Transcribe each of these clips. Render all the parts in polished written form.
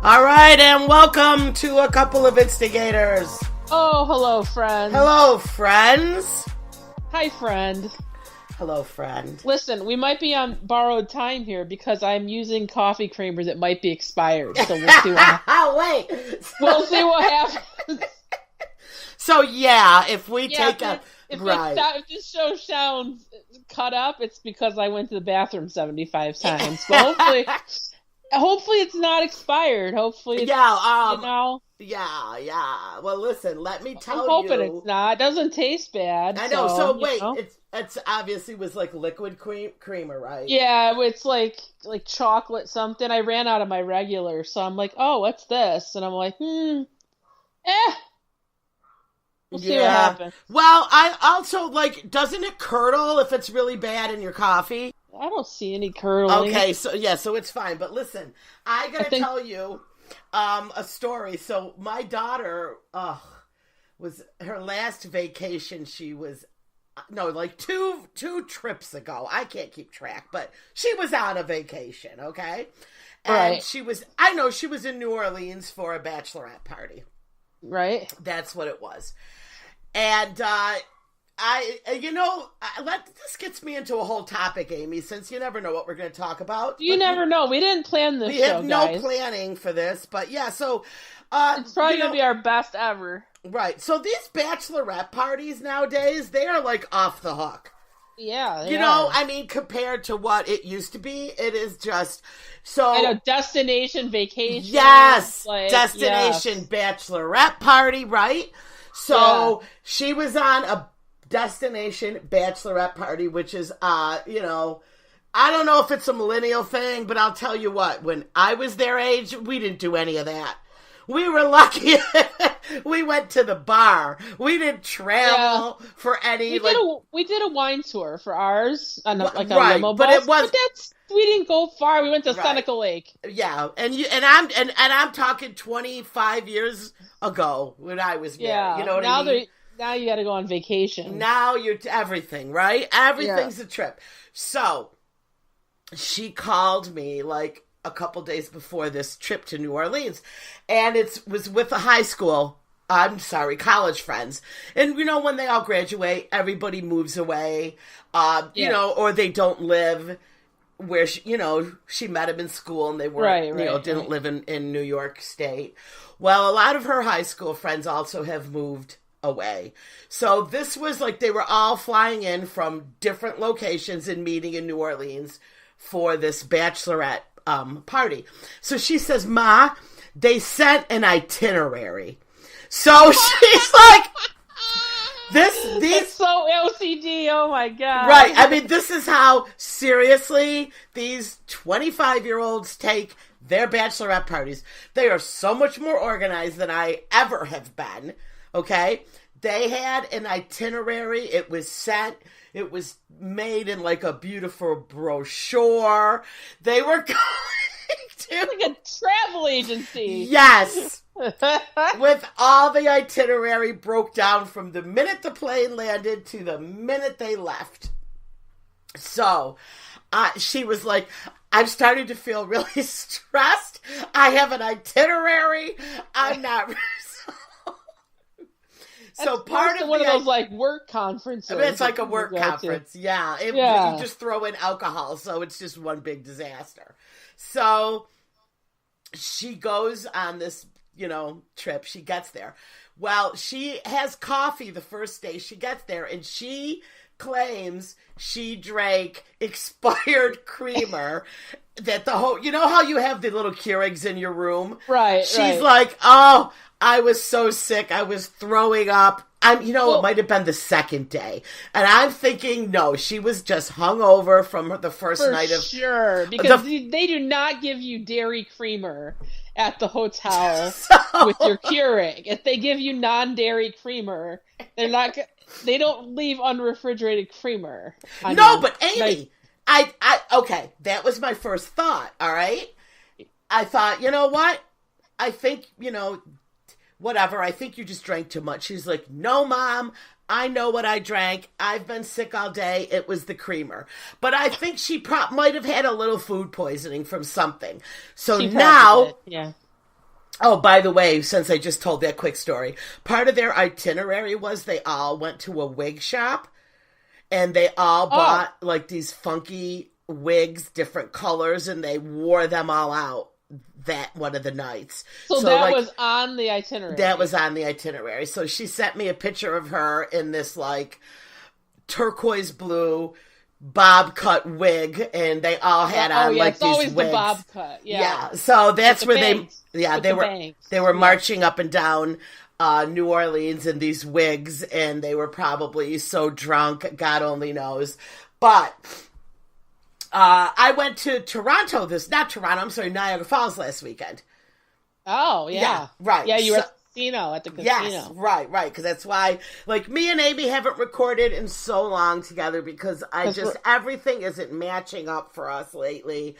All right, and welcome to a couple of instigators. Oh, hello, friend. Hello, friends. Hi, friend. Hello, friend. Listen, we might be on borrowed time here because I'm using coffee creamer that might be expired. So we'll see what Wait. We'll see what happens. So, yeah, if we take a... If this show sounds cut up, it's because I went to the bathroom 75 times. But hopefully it's not expired. Hopefully it's, Yeah, Well, listen, let me tell you. I'm hoping it's not. It doesn't taste bad. I know. So wait, it's obviously was like liquid creamer, right? Yeah, it's like chocolate something. I ran out of my regular, so I'm like, oh, what's this? And I'm like, We'll see what happens. Well, I also doesn't it curdle if it's really bad in your coffee? I don't see any curdling. Okay, so it's fine. But listen, I gotta tell you a story. So my daughter was her last vacation. She was two trips ago. I can't keep track, but she was on a vacation. Okay, and she was in New Orleans for a bachelorette party. Right, that's what it was, and this gets me into a whole topic, Amy, since you never know what we're going to talk about. You never know. We didn't plan this show, We have no planning for this, but yeah, so... it's probably going to be our best ever. Right. So these bachelorette parties nowadays, they are off the hook. Yeah, I mean, compared to what it used to be, it is just so... I know, destination vacation. Yes! Destination bachelorette party, right? So she was on a destination bachelorette party, which is, I don't know if it's a millennial thing, but I'll tell you what, when I was their age, we didn't do any of that. We were lucky. We went to the bar. We didn't travel for any, we did a wine tour for ours, on a limo bus, but it was... we didn't go far. We went to Seneca Lake. Yeah, and I'm talking 25 years ago when I was married. You know what I mean? Now you got to go on vacation. Now you're everything, right? Everything's a trip. So she called me a couple days before this trip to New Orleans, and it was with college friends. And when they all graduate, everybody moves away, or they don't live where she met him in school, and they weren't, didn't live in New York State. Well, a lot of her high school friends also have moved away. So this was they were all flying in from different locations and meeting in New Orleans for this bachelorette party. So she says, Ma, they sent an itinerary. So she's like, it's so OCD, oh my God. Right. I mean, this is how seriously these 25-year-olds take their bachelorette parties. They are so much more organized than I ever have been. Okay? They had an itinerary. It was sent. It was made in a beautiful brochure. They were going to... a travel agency. Yes. With all the itinerary broke down from the minute the plane landed to the minute they left. So, she was like, I'm starting to feel really stressed. I have an itinerary. I'm not... So part of one of those work conferences. I mean, it's like a work conference. Yeah. You just throw in alcohol, so it's just one big disaster. So she goes on this, trip. She gets there. Well, she has coffee the first day she gets there, and she claims she drank expired creamer that the whole, how you have the little Keurigs in your room? Right. She's like, oh, I was so sick. I was throwing up. It might have been the second day. And I'm thinking, no, she was just hungover from the first night of... Sure, because they do not give you dairy creamer at the hotel with your Keurig. If they give you non-dairy creamer, they don't leave unrefrigerated creamer. But Amy, okay, that was my first thought, all right? I thought, you know what? I think, whatever, I think you just drank too much. She's like, no, Mom, I know what I drank. I've been sick all day. It was the creamer. But I think she might have had a little food poisoning from something. So now, Oh, by the way, since I just told that quick story, part of their itinerary was they all went to a wig shop and they all bought like these funky wigs, different colors, and they wore them all out that one of the nights. So that like, was on the itinerary. That was on the itinerary. So she sent me a picture of her in this like turquoise blue bob cut wig, and they all had on like these wigs. The bob cut. Yeah. So that's where bangs. they were marching up and down New Orleans in these wigs, and they were probably so drunk, God only knows. But I went to Niagara Falls last weekend. Oh, yeah. Right. Yeah, you were at the casino. Yes, right. Because that's why, like, me and Amy haven't recorded in so long together because everything isn't matching up for us lately.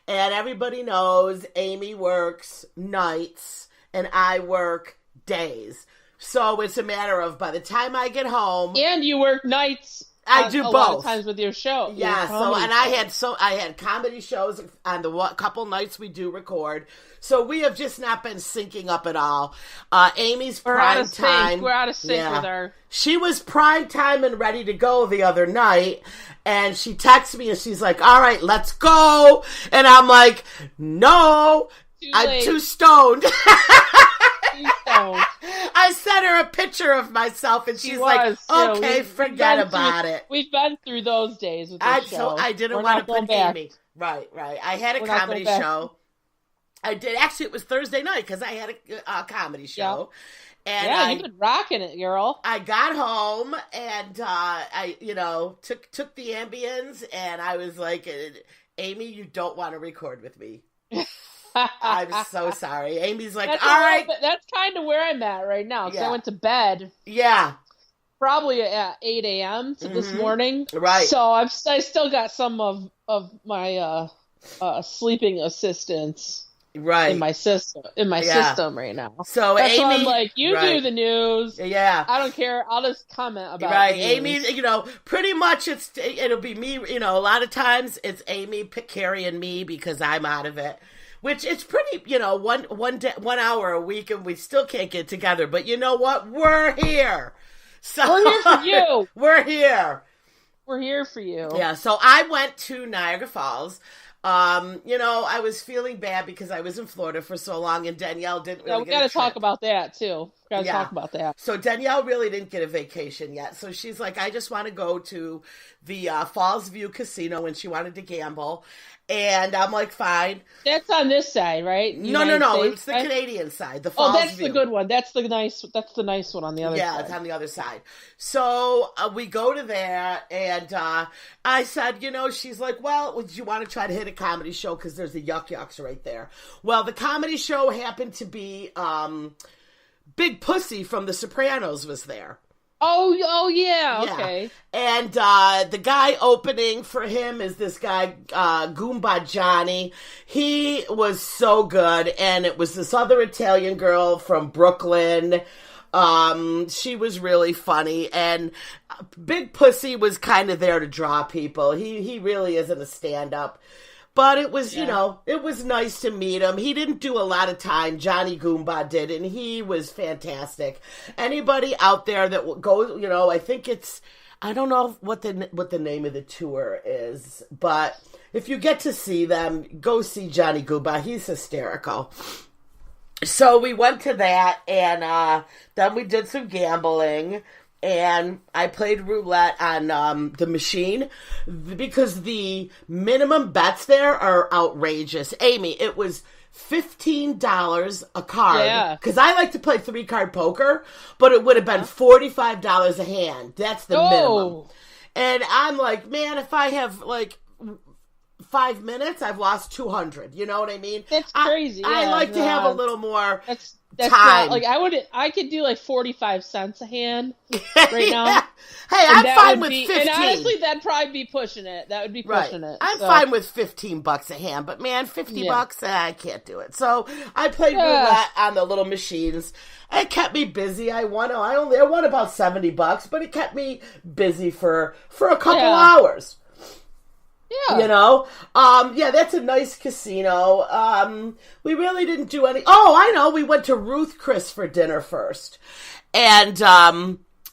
And everybody knows Amy works nights and I work days. So it's a matter of by the time I get home. And you work nights. I do both. A lot of times with your show. Yeah, I had comedy shows on the couple nights we do record. So we have just not been syncing up at all. Amy's prime time. We're out of sync with her. She was prime time and ready to go the other night, and she texts me and she's like, "All right, let's go." And I'm like, "No, I'm too stoned." I sent her a picture of myself, and she's like, "Okay, forget about it." We've been through those days with this show. So I didn't want to put Amy. Right. I had a comedy show. I did. Actually, it was Thursday night because I had a comedy show. Yeah. And you've been rocking it, girl. I got home and I took the Ambiens, and I was like, "Amy, you don't want to record with me." I'm so sorry. Amy's like, all right. That's kind of where I'm at right now. Because I went to bed. Yeah. Probably at 8 a.m. This morning. Right. So I still got some of my sleeping assistance. Right. In my system right now. So that's Amy, why I'm like, you do the news. Yeah. I don't care. I'll just comment about it. The news. Amy, pretty much it'll be me, a lot of times it's Amy carrying me because I'm out of it. Which it's pretty, 1 hour a week, and we still can't get together. But you know what? We're here. So we're here for you. We're here. We're here for you. Yeah. So I went to Niagara Falls. I was feeling bad because I was in Florida for so long, and Danielle didn't really. We got to talk about that too. Talk about that. So Danielle really didn't get a vacation yet. So she's like, I just want to go to the Falls View Casino, and she wanted to gamble. And I'm like, fine. That's on this side, right? No. It's the Canadian side. The Falls that's View. The good one. That's the nice one on the other side. Yeah, it's on the other side. So we go to there, and I said, she's like, well, would you want to try to hit a comedy show? Because there's the Yuck Yucks right there. Well, the comedy show happened to be Big Pussy from The Sopranos was there. Oh yeah, okay. And the guy opening for him is this guy, Goomba Johnny. He was so good, and it was this other Italian girl from Brooklyn. She was really funny, and Big Pussy was kind of there to draw people. He really isn't a stand-up. But it was, it was nice to meet him. He didn't do a lot of time. Johnny Goomba did, and he was fantastic. Anybody out there that goes, I think I don't know what the name of the tour is, but if you get to see them, go see Johnny Goomba. He's hysterical. So we went to that, and then we did some gambling. And I played roulette on the machine because the minimum bets there are outrageous. Amy, it was $15 a card. Yeah. Because I like to play 3-card poker, but it would have been $45 a hand. That's the minimum. And I'm like, man, if I have 5 minutes, I've lost 200. You know what I mean? That's crazy. I like to have a little more that's time. Not, I could do 45 cents a hand right now. Yeah. Hey, I'm fine with 15. And honestly, that'd probably be pushing it. That would be pushing it. I'm fine with $15 a hand, but man, $50, I can't do it. So I played roulette on the little machines. It kept me busy. I won about $70, but it kept me busy for a couple hours. Yeah. Yeah, that's a nice casino. We really didn't do any. Oh, I know. We went to Ruth Chris for dinner first. And,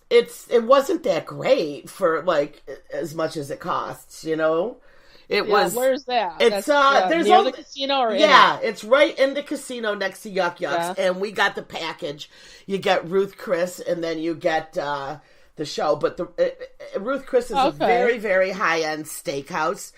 it wasn't that great for like as much as it costs, It was. Where's that? It's there's near the casino or it's right in the casino next to Yuck Yucks, and we got the package. You get Ruth Chris, and then you get the show. But Ruth Chris is a very, very high end steakhouse.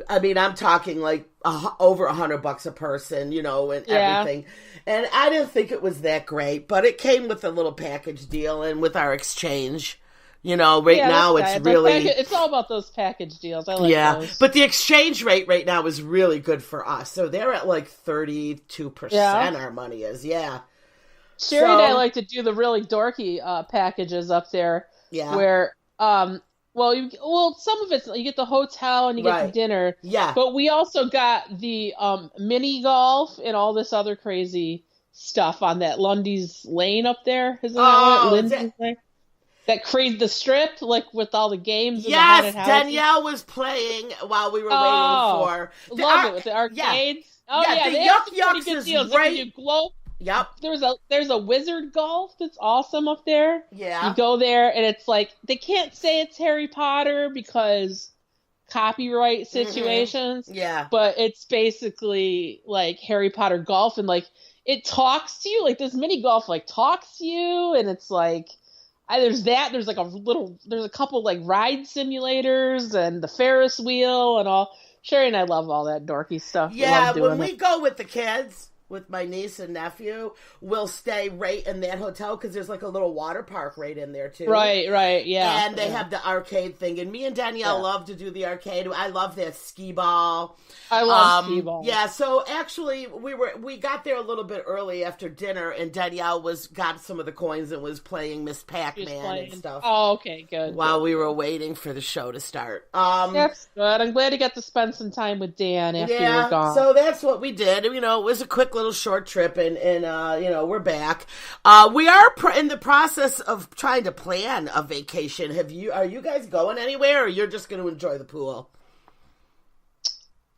I mean, I'm talking like over $100 a person, and everything. And I didn't think it was that great, but it came with a little package deal and with our exchange. Now it's really... It's all about those package deals. I like those. But the exchange rate right now is really good for us. So they're at like 32% our money is, Sherry and I like to do the really dorky packages up there. Yeah. Where, some of it's, you get the hotel and you get the dinner. Yeah. But we also got the mini golf and all this other crazy stuff on that Lundy's Lane up there. Isn't that what Lindy's Lane? That crazy, the strip, like with all the games. Yes, Danielle was playing while we were waiting for. Love it with the arcades. Yeah, they Yuck Yucks is deals. right. Yep. There's a Wizard Golf that's awesome up there. Yeah. You go there and it's like they can't say it's Harry Potter because copyright situations. Mm-hmm. Yeah. But it's basically like Harry Potter golf, and like it talks to you. Like this mini golf like talks to you, and it's like. There's like there's a couple like ride simulators and the Ferris wheel and all. Sherry and I love all that dorky stuff. Yeah, when we go with the kids, with my niece and nephew, we'll stay right in that hotel because there's like a little water park right in there too. Right, yeah. And they have the arcade thing, and me and Danielle love to do the arcade. I love that skee ball. I love skee ball. Yeah, so actually we got there a little bit early after dinner, and Danielle got some of the coins and was playing Miss Pac-Man and stuff. Oh, okay, good. While we were waiting for the show to start. That's good. I'm glad you got to spend some time with Dan after you were gone. So that's what we did. It was a quick little short trip, and we're back. We are in the process of trying to plan a vacation. Are you guys going anywhere, or you're just going to enjoy the pool?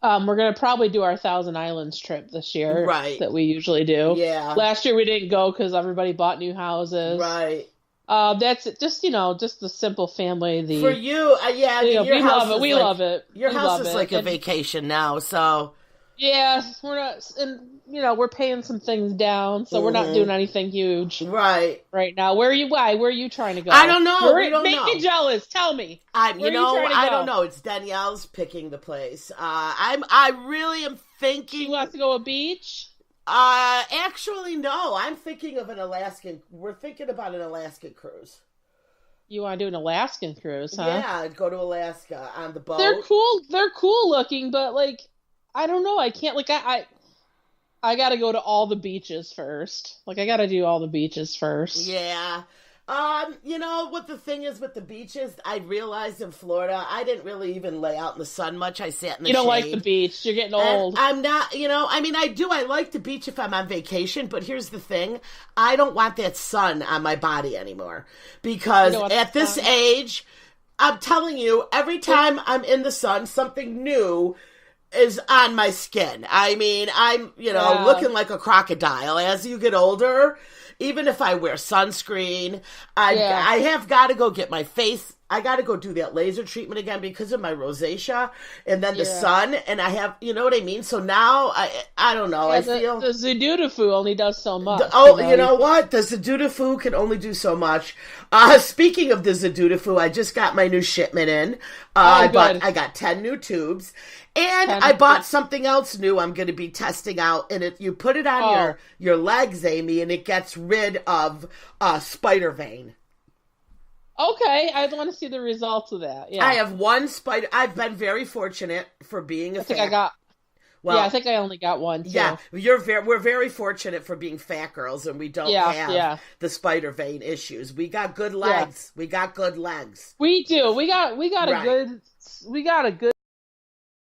We're going to probably do our Thousand Islands trip this year. Right. That we usually do. Yeah. Last year we didn't go because everybody bought new houses. Right. That's just the simple family. For you, we love it. Your house is like a vacation now, so. Yeah, we're not, and we're paying some things down, so we're not doing anything huge right now. Where are you trying to go? I don't know. We don't know. Make me jealous. Tell me. I don't know. It's Danielle's picking the place. I really am thinking. She wants to go to a beach. Actually, no. I'm thinking of we're thinking about an Alaskan cruise. You want to do an Alaskan cruise, huh? Yeah, go to Alaska on the boat. They're cool. They're cool looking, but like. I don't know. I can't I got to go to all the beaches first. Like I got to do all the beaches first. Yeah. What the thing is with the beaches, I realized in Florida, I didn't really even lay out in the sun much. I sat in the shade. You don't like the beach. You're getting old. And I'm not, I do. I like the beach if I'm on vacation, but here's the thing. I don't want that sun on my body anymore because at this age, I'm telling you, every time I'm in the sun, something new is on my skin. I mean, I'm, looking like a crocodile as you get older. Even if I wear sunscreen, I have got to go get my face. I got to go do that laser treatment again because of my rosacea and then the sun. And I have, you know what I mean? So now, I don't know. I feel... The Zudutafu only does so much. You know what? The Zudutafu can only do so much. Speaking of the Zudutafu, I just got my new shipment in. I got 10 new tubes. And I bought something else new I'm going to be testing out. And you put it on your legs, Amy, and it gets rid of spider vein. Okay, I want to see the results of that. Yeah. I have one spider. I've been very fortunate for being I think I only got one too. Yeah, we're very fortunate for being fat girls, and we don't have the spider vein issues. We got good legs. We got good legs. We do. We got a good